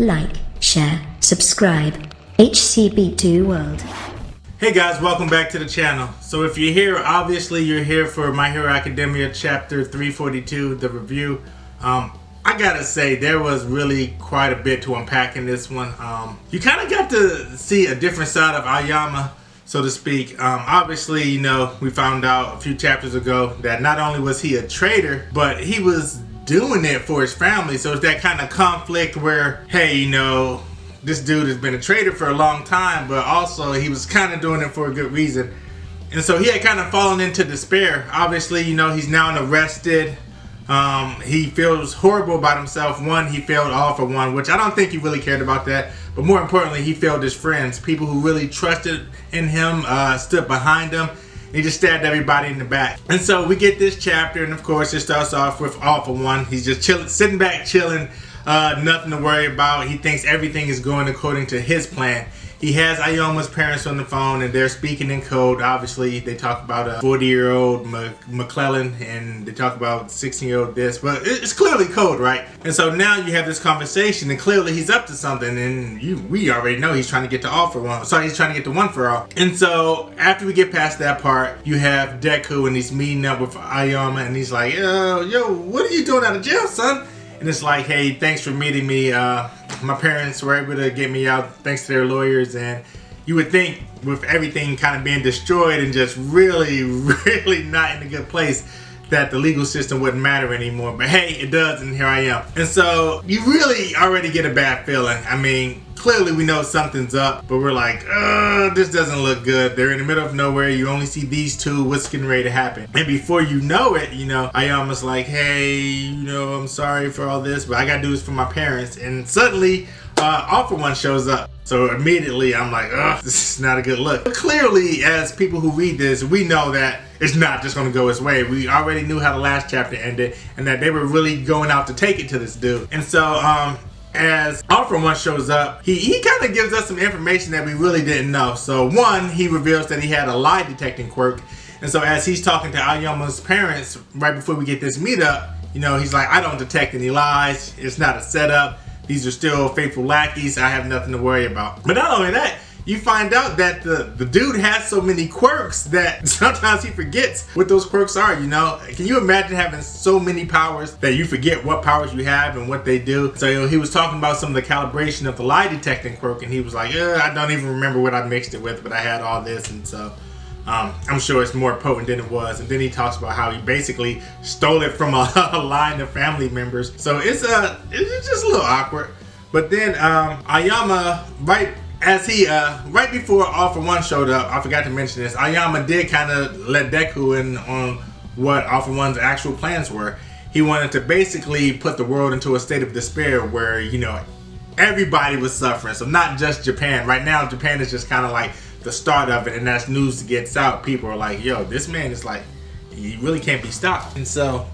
like, share, subscribe. HCB2 World. Hey guys, welcome back to the channel. So if you're here, obviously you're here for My Hero Academia chapter 342, the review. I gotta say, there was really quite a bit to unpack in this one. You kind of got to see a different side of Aoyama, so to speak. Obviously, you know, we found out a few chapters ago that not only was he a traitor, but he was doing it for his family. So it's that kind of conflict where, hey, you know, this dude has been a traitor for a long time, but also he was kind of doing it for a good reason. And so he had kind of fallen into despair. Obviously, you know, he's now arrested. He feels horrible about himself. One, he failed All for One, which I don't think he really cared about that. But more importantly, he failed his friends. People who really trusted in him stood behind him. He just stabbed everybody in the back. And so we get this chapter, and of course it starts off with All for One. He's just chilling, sitting back, chilling. Nothing to worry about. He thinks everything is going according to his plan. He has Aoyama's parents on the phone and they're speaking in code. Obviously, they talk about a 40-year-old McClellan and they talk about 16-year-old this, but it's clearly code, right? And so now you have this conversation and clearly he's up to something, and we already know he's trying to get to All for One. Sorry, he's trying to get to One for All. And so after we get past that part, you have Deku and he's meeting up with Aoyama and he's like, yo, what are you doing out of jail, son? And it's like, hey, thanks for meeting me. My parents were able to get me out thanks to their lawyers. And you would think with everything kind of being destroyed and just really, really not in a good place, that the legal system wouldn't matter anymore. But hey, it does, and here I am. And so you really already get a bad feeling. I mean, clearly we know something's up, but we're like, this doesn't look good. They're in the middle of nowhere. You only see these two. What's getting ready to happen? And before you know it, you know, Aoyama's like, hey, you know, I'm sorry for all this, but I gotta do this for my parents. And suddenly, All for One shows up. So immediately I'm like, this is not a good look. But clearly, as people who read this, we know that it's not just gonna go his way. We already knew how the last chapter ended and that they were really going out to take it to this dude. And so, as All for One shows up, he kind of gives us some information that we really didn't know. So one, he reveals that he had a lie detecting quirk. And so as he's talking to Aoyama's parents right before we get this meetup, you know, he's like, I don't detect any lies. It's not a setup. These are still faithful lackeys. I have nothing to worry about. But not only that, you find out that the dude has so many quirks that sometimes he forgets what those quirks are, you know? Can you imagine having so many powers that you forget what powers you have and what they do? So, you know, he was talking about some of the calibration of the lie detecting quirk, and he was like, I don't even remember what I mixed it with, but I had all this. And so I'm sure it's more potent than it was. And then he talks about how he basically stole it from a line of family members. So it's just a little awkward. But then Aoyama, right before All for One showed up, I forgot to mention this, Aoyama did kind of let Deku in on what All for One's actual plans were. He wanted to basically put the world into a state of despair where, you know, everybody was suffering. So not just Japan. Right now, Japan is just kind of like the start of it, and as news gets out, people are like, yo, this man is like, he really can't be stopped. And so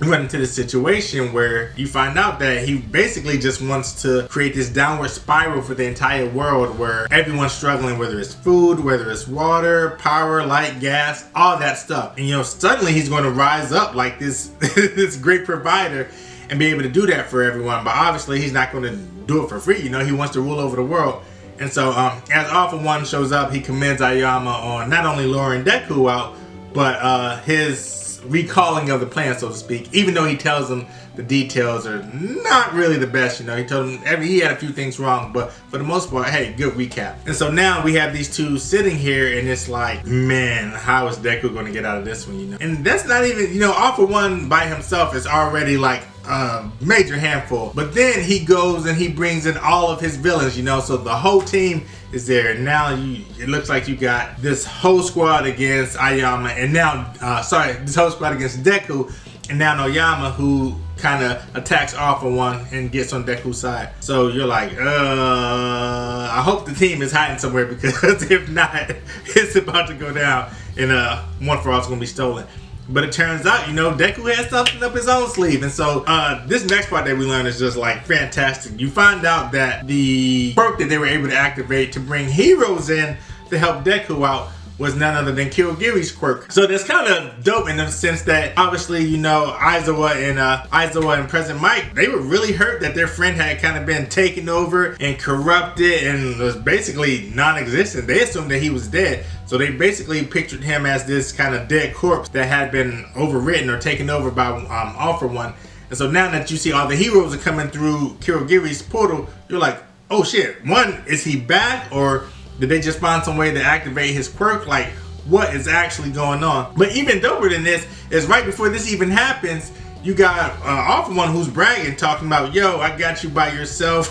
we run into this situation where you find out that he basically just wants to create this downward spiral for the entire world where everyone's struggling, whether it's food, whether it's water, power, light, gas, all that stuff. And you know, suddenly he's going to rise up like this this great provider and be able to do that for everyone. But obviously he's not going to do it for free. You know, he wants to rule over the world. And so as All for One shows up, he commends Aoyama on not only luring Deku out, but his recalling of the plan, so to speak, even though he tells him the details are not really the best. You know, he told him he had a few things wrong, but for the most part, hey, good recap. And so now we have these two sitting here and it's like, man, how is Deku going to get out of this one, you know? And that's not even, you know, All for One by himself is already like a major handful. But then he goes and he brings in all of his villains, you know, so the whole team is there. And now it looks like you got this whole squad against Aoyama, and now, this whole squad against Deku, and now Aoyama, who kind of attacks All for One and gets on Deku's side. So you're like, I hope the team is hiding somewhere, because if not, it's about to go down and One for All is going to be stolen. But it turns out, you know, Deku has something up his own sleeve. And so this next part that we learn is just like fantastic. You find out that the quirk that they were able to activate to bring heroes in to help Deku out was none other than Kurogiri's quirk. So that's kind of dope in the sense that obviously, you know, Aizawa and President Mike, they were really hurt that their friend had kind of been taken over and corrupted and was basically non-existent. They assumed that he was dead. So they basically pictured him as this kind of dead corpse that had been overwritten or taken over by All For One. And so now that you see all the heroes are coming through Kurogiri's portal, you're like, oh shit, one, is he back, or did they just find some way to activate his quirk? Like, what is actually going on? But even doper than this is right before this even happens, you got All For One who's bragging, talking about, yo, I got you by yourself.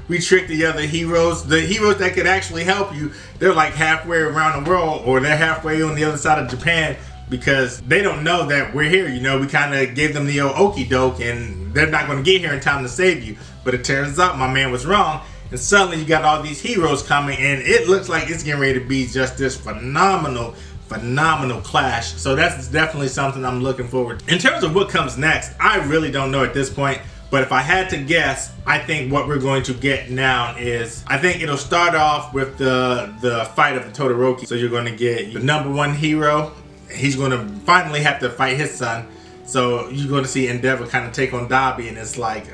We tricked the other heroes. The heroes that could actually help you, they're like halfway around the world, or they're halfway on the other side of Japan, because they don't know that we're here. You know, we kind of gave them the old okie doke, and they're not going to get here in time to save you. But it turns out my man was wrong. And suddenly you got all these heroes coming, and it looks like it's getting ready to be just this phenomenal clash. So that's definitely something I'm looking forward to. In terms of what comes next, I really don't know at this point. But if I had to guess, I think what we're going to get now is, I think it'll start off with the fight of the Todoroki. So you're going to get the #1 hero. He's going to finally have to fight his son. So you're going to see Endeavor kind of take on Dabi, and it's like,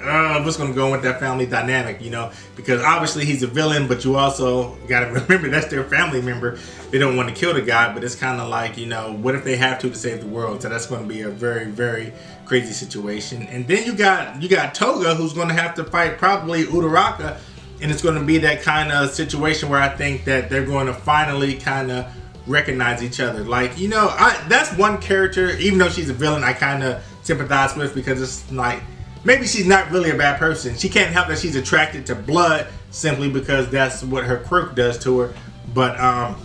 what's going to go on with that family dynamic, you know? Because obviously he's a villain, but you also got to remember that's their family member. They don't want to kill the guy, but it's kind of like, you know, what if they have to save the world? So that's going to be a very, very crazy situation. And then you got Toga, who's going to have to fight probably Uraraka, and it's going to be that kind of situation where I think that they're going to finally kind of recognize each other. Like, you know, that's one character, even though she's a villain, I kind of sympathize with, because it's like, maybe she's not really a bad person. She can't help that she's attracted to blood simply because that's what her quirk does to her. But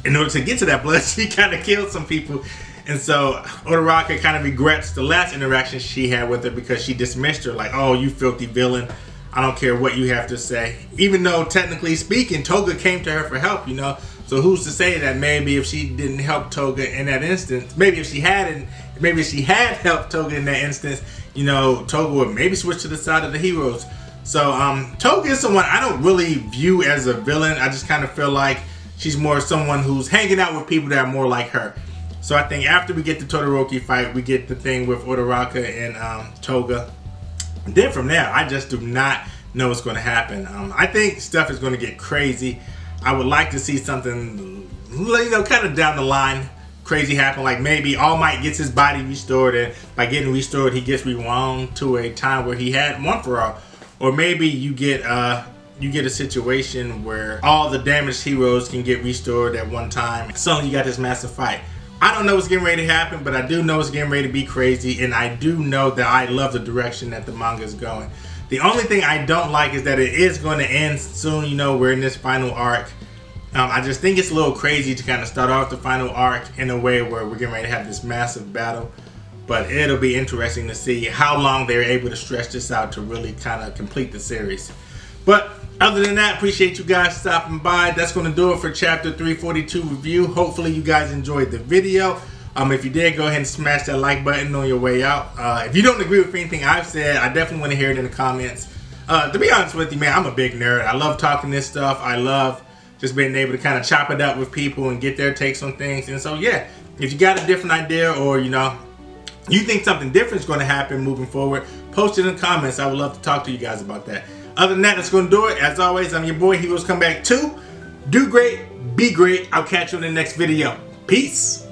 in order to get to that blood, she kind of killed some people. And so Uraraka kind of regrets the last interaction she had with her, because she dismissed her like, oh, you filthy villain, I don't care what you have to say. Even though technically speaking, Toga came to her for help, you know. So who's to say that maybe if she didn't help Toga in that instance, maybe if she had helped Toga in that instance, you know, Toga would maybe switch to the side of the heroes. So Toga is someone I don't really view as a villain. I just kind of feel like she's more someone who's hanging out with people that are more like her. So I think after we get the Todoroki fight, we get the thing with Uraraka and Toga. And then from there, I just do not know what's going to happen. I think stuff is going to get crazy. I would like to see something, you know, kind of down the line crazy happen. Like maybe All Might gets his body restored, and by getting restored, he gets rewound to a time where he had One For All. Or maybe you get a situation where all the damaged heroes can get restored at one time. Suddenly you got this massive fight. I don't know what's getting ready to happen, but I do know it's getting ready to be crazy, and I do know that I love the direction that the manga is going. The only thing I don't like is that it is going to end soon. You know, we're in this final arc. I just think it's a little crazy to kind of start off the final arc in a way where we're getting ready to have this massive battle. But it'll be interesting to see how long they're able to stretch this out to really kind of complete the series. But other than that, appreciate you guys stopping by. That's going to do it for Chapter 342 review. Hopefully you guys enjoyed the video. If you did, go ahead and smash that like button on your way out. If you don't agree with anything I've said, I definitely want to hear it in the comments. To be honest with you, man, I'm a big nerd. I love talking this stuff. I love just being able to kind of chop it up with people and get their takes on things. And so, yeah, if you got a different idea, or, you know, you think something different is going to happen moving forward, post it in the comments. I would love to talk to you guys about that. Other than that, that's going to do it. As always, I'm your boy, Heroes Come Back 2. Do great, be great. I'll catch you in the next video. Peace.